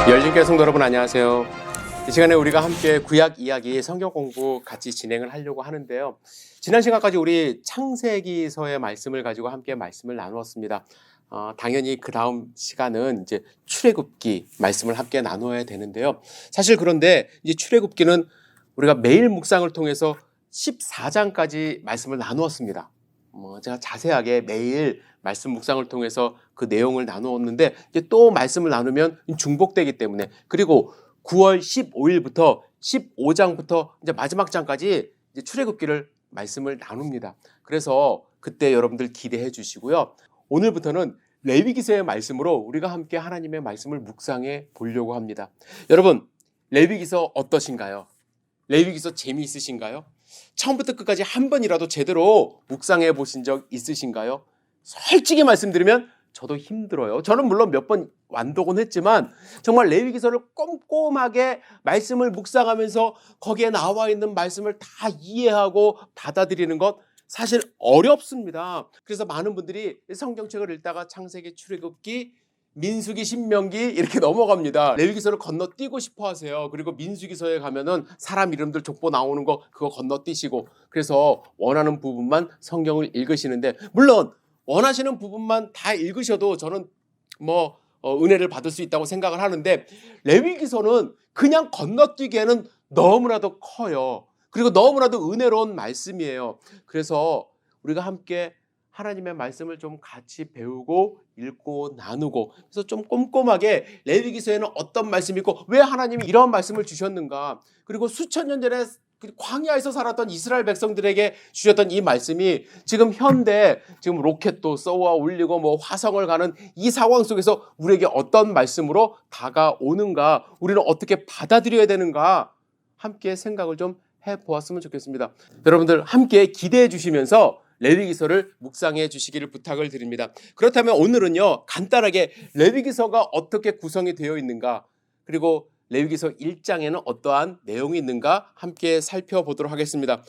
열린교회 성도 여러분 안녕하세요. 이 시간에 우리가 함께 구약 이야기 성경 공부 같이 진행을 하려고 하는데요. 지난 시간까지 우리 창세기서의 말씀을 가지고 함께 말씀을 나누었습니다. 당연히 그 다음 시간은 이제 출애굽기 말씀을 함께 나누어야 되는데요. 사실 그런데 이제 출애굽기는 우리가 매일 묵상을 통해서 14장까지 말씀을 나누었습니다. 제가 자세하게 매일 말씀 묵상을 통해서 그 내용을 나누었는데 이제 또 말씀을 나누면 중복되기 때문에, 그리고 9월 15일부터 15장부터 이제 마지막 장까지 이제 출애굽기를 말씀을 나눕니다. 그래서 그때 여러분들 기대해 주시고요. 오늘부터는 레위기서의 말씀으로 우리가 함께 하나님의 말씀을 묵상해 보려고 합니다. 여러분, 레위기서 어떠신가요? 레위기서 재미있으신가요? 처음부터 끝까지 한 번이라도 제대로 묵상해 보신 적 있으신가요? 솔직히 말씀드리면 저도 힘들어요. 저는 물론 몇 번 완독은 했지만 정말 레위기서를 꼼꼼하게 말씀을 묵상하면서 거기에 나와 있는 말씀을 다 이해하고 받아들이는 것 사실 어렵습니다. 그래서 많은 분들이 성경책을 읽다가 창세기, 출애굽기, 민수기, 신명기 이렇게 넘어갑니다. 레위기서를 건너뛰고 싶어 하세요. 그리고 민수기서에 가면은 사람 이름들 족보 나오는 거 그거 건너뛰시고, 그래서 원하는 부분만 성경을 읽으시는데, 물론 원하시는 부분만 다 읽으셔도 저는 은혜를 받을 수 있다고 생각을 하는데, 레위기서는 그냥 건너뛰기에는 너무나도 커요. 그리고 너무나도 은혜로운 말씀이에요. 그래서 우리가 함께 하나님의 말씀을 좀 같이 배우고 읽고 나누고, 그래서 좀 꼼꼼하게 레위기서에는 어떤 말씀이 있고 왜 하나님이 이런 말씀을 주셨는가, 그리고 수천 년 전에 광야에서 살았던 이스라엘 백성들에게 주셨던 이 말씀이 지금 현대 지금 로켓도 쏘아 올리고 화성을 가는 이 상황 속에서 우리에게 어떤 말씀으로 다가오는가, 우리는 어떻게 받아들여야 되는가 함께 생각을 좀 해보았으면 좋겠습니다. 여러분들 함께 기대해 주시면서 레위기서를 묵상해 주시기를 부탁을 드립니다. 그렇다면 오늘은요, 간단하게 레위기서가 어떻게 구성이 되어 있는가, 그리고 레위기서 1장에는 어떠한 내용이 있는가 함께 살펴보도록 하겠습니다.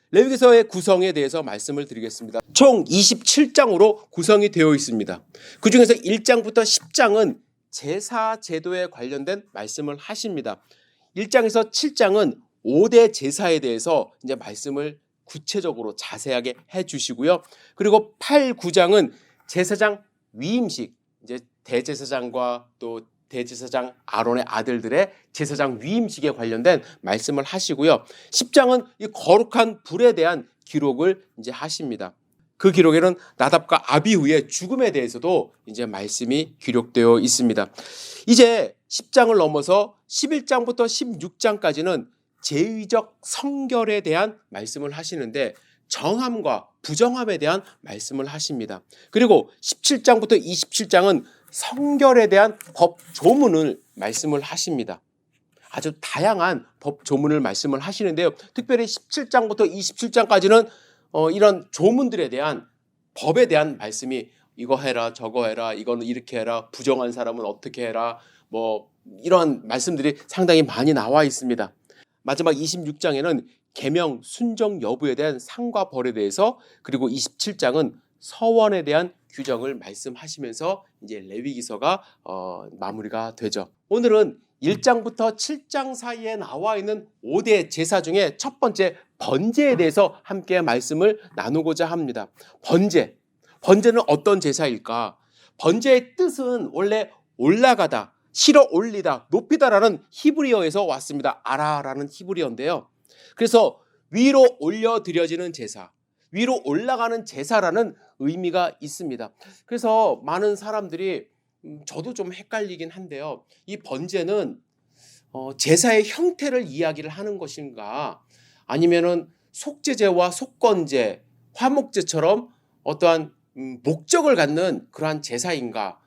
레위기서의 구성에 대해서 말씀을 드리겠습니다. 총 27장으로 구성이 되어 있습니다. 그 중에서 1장부터 10장은 제사 제도에 관련된 말씀을 하십니다. 1장에서 7장은 5대 제사에 대해서 이제 말씀을 구체적으로 자세하게 해주시고요. 그리고 8, 9장은 제사장 위임식, 이제 대제사장과 또 대제사장 아론의 아들들의 제사장 위임식에 관련된 말씀을 하시고요. 10장은 이 거룩한 불에 대한 기록을 이제 하십니다. 그 기록에는 나답과 아비후의 죽음에 대해서도 이제 말씀이 기록되어 있습니다. 이제 10장을 넘어서 11장부터 16장까지는 제의적 성결에 대한 말씀을 하시는데 정함과 부정함에 대한 말씀을 하십니다. 그리고 17장부터 27장은 성결에 대한 법 조문을 말씀을 하십니다. 아주 다양한 법 조문을 말씀을 하시는데요. 특별히 17장부터 27장까지는 이런 조문들에 대한 법에 대한 말씀이 이거 해라 저거 해라 이거는 이렇게 해라 부정한 사람은 어떻게 해라 이런 말씀들이 상당히 많이 나와 있습니다. 마지막 26장에는 계명 순종 여부에 대한 상과 벌에 대해서, 그리고 27장은 서원에 대한 규정을 말씀하시면서 이제 레위기서가 마무리가 되죠. 오늘은 1장부터 7장 사이에 나와 있는 5대 제사 중에 첫 번째 번제에 대해서 함께 말씀을 나누고자 합니다. 번제는 어떤 제사일까? 번제의 뜻은 원래 올라가다, 실어 올리다, 높이다라는 히브리어에서 왔습니다. 아라라는 히브리어인데요. 그래서 위로 올려 드려지는 제사, 위로 올라가는 제사라는 의미가 있습니다. 그래서 많은 사람들이 저도 좀 헷갈리긴 한데요. 이 번제는 제사의 형태를 이야기를 하는 것인가, 아니면은 속죄제와 속건제, 화목제처럼 어떠한 목적을 갖는 그러한 제사인가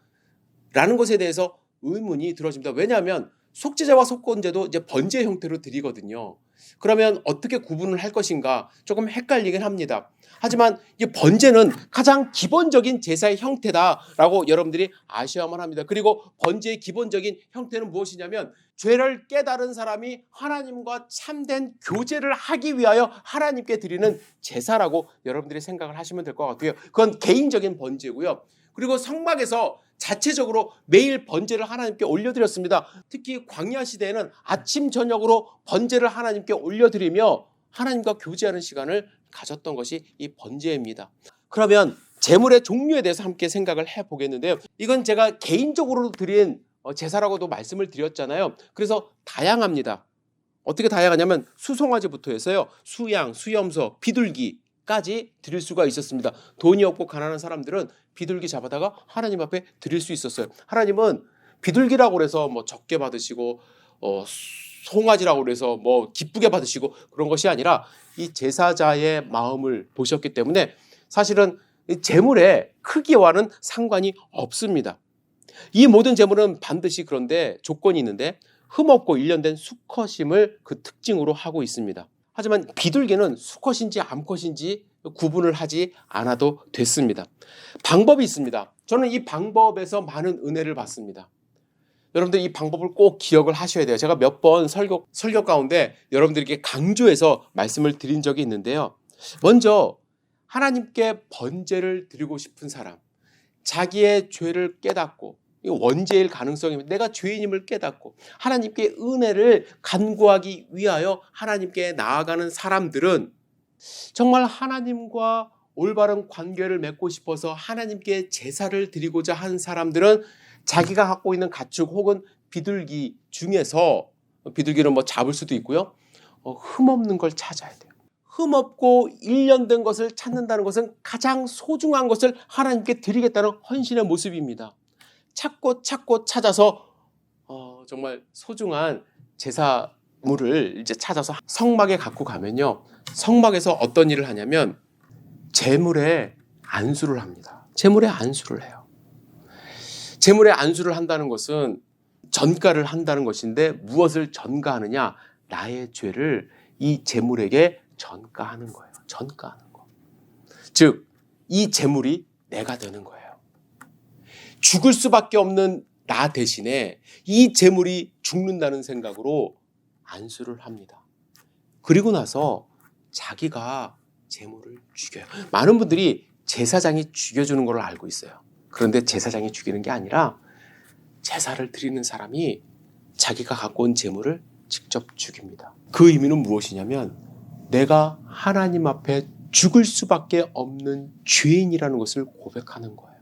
라는 것에 대해서 의문이 들어집니다. 왜냐하면 속죄제와 속건제도 이제 번제 형태로 드리거든요. 그러면 어떻게 구분을 할 것인가 조금 헷갈리긴 합니다. 하지만 이 번제는 가장 기본적인 제사의 형태다라고 여러분들이 아셔야만 합니다. 그리고 번제의 기본적인 형태는 무엇이냐면 죄를 깨달은 사람이 하나님과 참된 교제를 하기 위하여 하나님께 드리는 제사라고 여러분들이 생각을 하시면 될 것 같고요. 그건 개인적인 번제고요. 그리고 성막에서 자체적으로 매일 번제를 하나님께 올려드렸습니다. 특히 광야 시대에는 아침 저녁으로 번제를 하나님께 올려드리며 하나님과 교제하는 시간을 가졌던 것이 이 번제입니다. 그러면 제물의 종류에 대해서 함께 생각을 해보겠는데요. 이건 제가 개인적으로 드린 제사라고도 말씀을 드렸잖아요. 그래서 다양합니다. 어떻게 다양하냐면 수송아지부터 해서요, 수양, 수염소, 비둘기까지 드릴 수가 있었습니다. 돈이 없고 가난한 사람들은 비둘기 잡아다가 하나님 앞에 드릴 수 있었어요. 하나님은 비둘기라고 해서 뭐 적게 받으시고 송아지라고 해서 뭐 기쁘게 받으시고 그런 것이 아니라 이 제사자의 마음을 보셨기 때문에 사실은 제물의 크기와는 상관이 없습니다. 이 모든 제물은 반드시 그런데 조건이 있는데 흠없고 일련된 수컷임을 그 특징으로 하고 있습니다. 하지만 비둘기는 수컷인지 암컷인지 구분을 하지 않아도 됐습니다. 방법이 있습니다. 저는 이 방법에서 많은 은혜를 받습니다. 여러분들 이 방법을 꼭 기억을 하셔야 돼요. 제가 몇 번 설교 가운데 여러분들에게 강조해서 말씀을 드린 적이 있는데요. 먼저 하나님께 번제를 드리고 싶은 사람, 자기의 죄를 깨닫고 원죄일 가능성이 내가 죄인임을 깨닫고 하나님께 은혜를 간구하기 위하여 하나님께 나아가는 사람들은 정말 하나님과 올바른 관계를 맺고 싶어서 하나님께 제사를 드리고자 하는 사람들은 자기가 갖고 있는 가축 혹은 비둘기 중에서 비둘기는 뭐 잡을 수도 있고요. 흠없는 걸 찾아야 돼요. 흠없고 일련된 것을 찾는다는 것은 가장 소중한 것을 하나님께 드리겠다는 헌신의 모습입니다. 찾고 찾아서 정말 소중한 제사물을 이제 찾아서 성막에 갖고 가면요. 성막에서 어떤 일을 하냐면 제물에 안수를 합니다. 제물에 안수를 해요. 제물에 안수를 한다는 것은 전가를 한다는 것인데 무엇을 전가하느냐? 나의 죄를 이 제물에게 전가하는 거예요. 전가하는 거. 즉, 이 제물이 내가 되는 거예요. 죽을 수밖에 없는 나 대신에 이 제물이 죽는다는 생각으로 안수를 합니다. 그리고 나서 자기가 제물을 죽여요. 많은 분들이 제사장이 죽여주는 걸 알고 있어요. 그런데 제사장이 죽이는 게 아니라 제사를 드리는 사람이 자기가 갖고 온 제물을 직접 죽입니다. 그 의미는 무엇이냐면 내가 하나님 앞에 죽을 수밖에 없는 죄인이라는 것을 고백하는 거예요.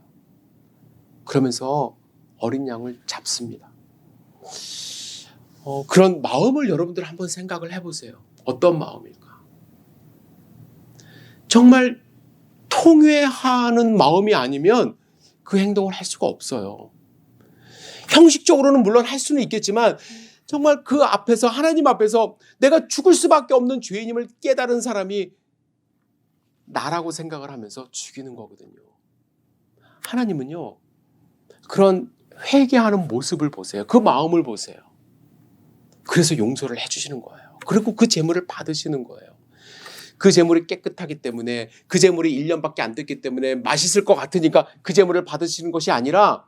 그러면서 어린 양을 잡습니다. 그런 마음을 여러분들 한번 생각을 해보세요. 어떤 마음일까? 정말 통회하는 마음이 아니면 그 행동을 할 수가 없어요. 형식적으로는 물론 할 수는 있겠지만 정말 그 앞에서 하나님 앞에서 내가 죽을 수밖에 없는 죄인임을 깨달은 사람이 나라고 생각을 하면서 죽이는 거거든요. 하나님은요. 그런 회개하는 모습을 보세요. 그 마음을 보세요. 그래서 용서를 해주시는 거예요. 그리고 그 제물을 받으시는 거예요. 그 제물이 깨끗하기 때문에 그 제물이 1년밖에 안 됐기 때문에 맛있을 것 같으니까 그 제물을 받으시는 것이 아니라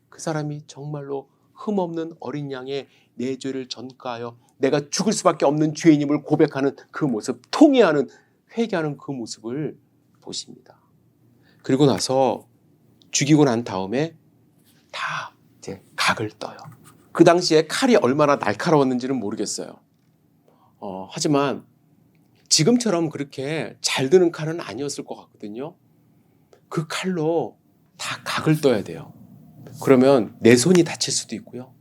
그 사람이 정말로 흠없는 어린 양의 내 죄를 전가하여 내가 죽을 수밖에 없는 죄인임을 고백하는 그 모습, 통회하는, 회개하는 그 모습을 보십니다. 그리고 나서 죽이고 난 다음에 다 이제 각을 떠요. 그 당시에 칼이 얼마나 날카로웠는지는 모르겠어요. 하지만 지금처럼 그렇게 잘 드는 칼은 아니었을 것 같거든요. 그 칼로 다 각을 떠야 돼요. 그러면 내 손이 다칠 수도 있고요.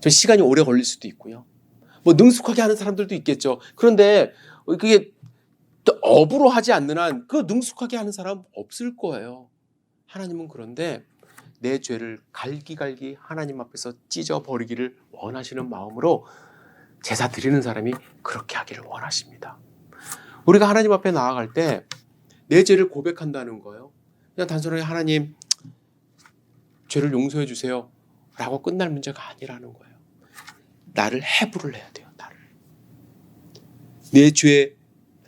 좀 시간이 오래 걸릴 수도 있고요. 뭐 능숙하게 하는 사람들도 있겠죠. 그런데 그게 또 업으로 하지 않는 한 그 능숙하게 하는 사람 없을 거예요. 하나님은 그런데 내 죄를 갈기갈기 하나님 앞에서 찢어버리기를 원하시는 마음으로 제사 드리는 사람이 그렇게 하기를 원하십니다. 우리가 하나님 앞에 나아갈 때 내 죄를 고백한다는 거예요. 그냥 단순하게 하나님 죄를 용서해 주세요 라고 끝날 문제가 아니라는 거예요. 나를 해부를 해야 돼요. 나를. 내 죄에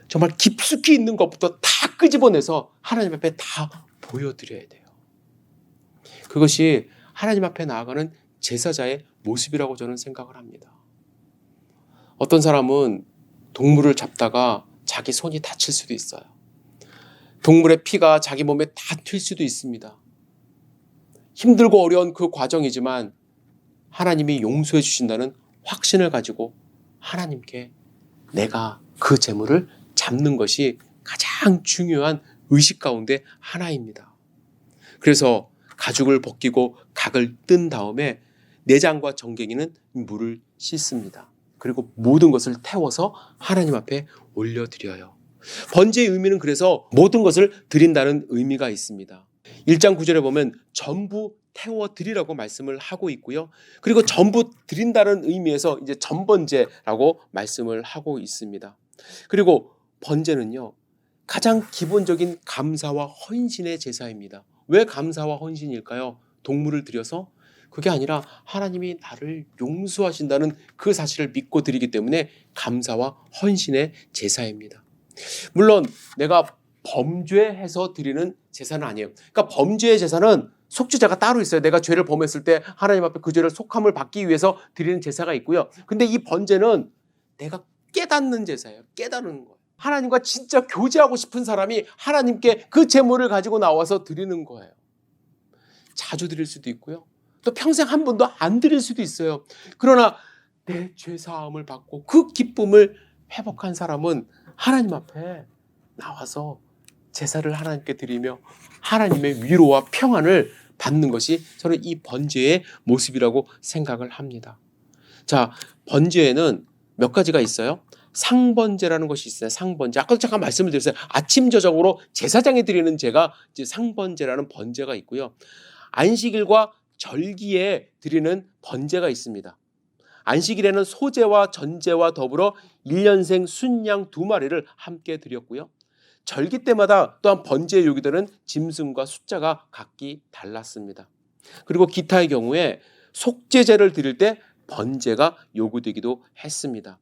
정말 깊숙이 있는 것부터 다 끄집어내서 하나님 앞에 다 보여드려야 돼요. 그것이 하나님 앞에 나아가는 제사자의 모습이라고 저는 생각을 합니다. 어떤 사람은 동물을 잡다가 자기 손이 다칠 수도 있어요. 동물의 피가 자기 몸에 다 튈 수도 있습니다. 힘들고 어려운 그 과정이지만 하나님이 용서해 주신다는 확신을 가지고 하나님께 내가 그 재물을 잡는 것이 가장 중요한 의식 가운데 하나입니다. 그래서 가죽을 벗기고 각을 뜬 다음에 내장과 정갱이는 물을 씻습니다. 그리고 모든 것을 태워서 하나님 앞에 올려드려요. 번제의 의미는 그래서 모든 것을 드린다는 의미가 있습니다. 1장 9절에 보면 전부 태워드리라고 말씀을 하고 있고요. 그리고 전부 드린다는 의미에서 이제 전번제라고 말씀을 하고 있습니다. 그리고 번제는요, 가장 기본적인 감사와 헌신의 제사입니다. 왜 감사와 헌신일까요? 동물을 드려서? 그게 아니라 하나님이 나를 용서하신다는 그 사실을 믿고 드리기 때문에 감사와 헌신의 제사입니다. 물론 내가 범죄해서 드리는 제사는 아니에요. 그러니까 범죄의 제사는 속죄자가 따로 있어요. 내가 죄를 범했을 때 하나님 앞에 그 죄를 속함을 받기 위해서 드리는 제사가 있고요. 근데 이 번제는 내가 깨닫는 제사예요. 깨닫는 거예요. 하나님과 진짜 교제하고 싶은 사람이 하나님께 그 제물을 가지고 나와서 드리는 거예요. 자주 드릴 수도 있고요. 또 평생 한 번도 안 드릴 수도 있어요. 그러나 내 죄사함을 받고 그 기쁨을 회복한 사람은 하나님 앞에 나와서 제사를 하나님께 드리며 하나님의 위로와 평안을 받는 것이 저는 이 번제의 모습이라고 생각을 합니다. 자, 번제에는 몇 가지가 있어요. 상번제라는 것이 있어요. 상번제. 아까도 잠깐 말씀을 드렸어요. 아침 저녁으로 제사장에 드리는 제가 이제 상번제라는 번제가 있고요. 안식일과 절기에 드리는 번제가 있습니다. 안식일에는 소제와 전제와 더불어 1년생 순양 2마리를 함께 드렸고요. 절기 때마다 또한 번제의 요구되는 짐승과 숫자가 각기 달랐습니다. 그리고 기타의 경우에 속죄제를 드릴 때 번제가 요구되기도 했습니다.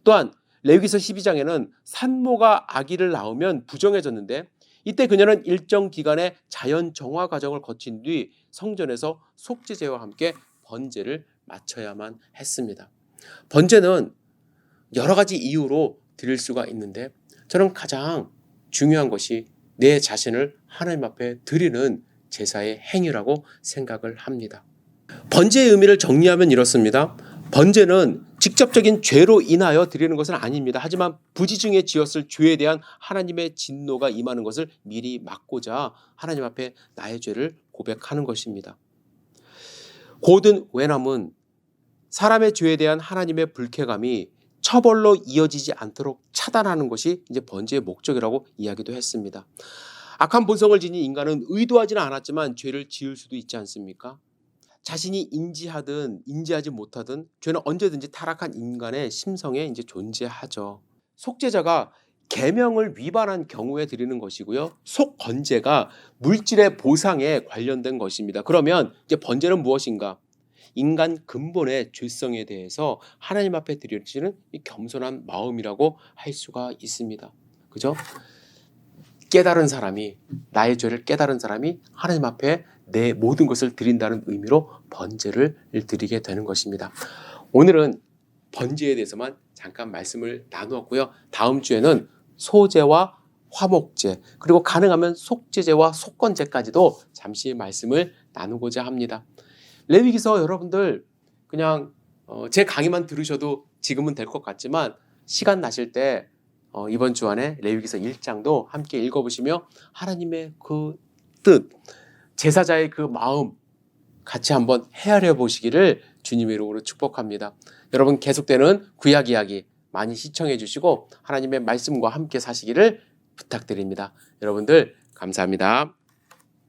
또한 레위기서 12장에는 산모가 아기를 낳으면 부정해졌는데 이때 그녀는 일정 기간의 자연 정화 과정을 거친 뒤 성전에서 속죄제와 함께 번제를 마쳐야만 했습니다. 번제는 여러 가지 이유로 드릴 수가 있는데 저는 가장 중요한 것이 내 자신을 하나님 앞에 드리는 제사의 행위라고 생각을 합니다. 번제의 의미를 정리하면 이렇습니다. 번제는 직접적인 죄로 인하여 드리는 것은 아닙니다. 하지만 부지중에 지었을 죄에 대한 하나님의 진노가 임하는 것을 미리 막고자 하나님 앞에 나의 죄를 고백하는 것입니다. 고든 웨넘은 사람의 죄에 대한 하나님의 불쾌감이 처벌로 이어지지 않도록 차단하는 것이 이제 번제의 목적이라고 이야기도 했습니다. 악한 본성을 지닌 인간은 의도하지는 않았지만 죄를 지을 수도 있지 않습니까? 자신이 인지하든 인지하지 못하든 죄는 언제든지 타락한 인간의 심성에 이제 존재하죠. 속죄자가 계명을 위반한 경우에 드리는 것이고요. 속건제가 물질의 보상에 관련된 것입니다. 그러면 이제 번제는 무엇인가? 인간 근본의 죄성에 대해서 하나님 앞에 드려지는 이 겸손한 마음이라고 할 수가 있습니다. 그죠? 깨달은 사람이, 나의 죄를 깨달은 사람이 하나님 앞에 내 모든 것을 드린다는 의미로 번제를 드리게 되는 것입니다. 오늘은 번제에 대해서만 잠깐 말씀을 나누었고요. 다음 주에는 소제와 화목제, 그리고 가능하면 속죄제와 속건제까지도 잠시 말씀을 나누고자 합니다. 레위기서 여러분들 그냥 제 강의만 들으셔도 지금은 될 것 같지만 시간 나실 때 이번 주 안에 레위기서 1장도 함께 읽어보시며 하나님의 그 뜻, 제사자의 그 마음 같이 한번 헤아려 보시기를 주님의 이름으로 축복합니다. 여러분 계속되는 구약 이야기 많이 시청해 주시고 하나님의 말씀과 함께 사시기를 부탁드립니다. 여러분들 감사합니다.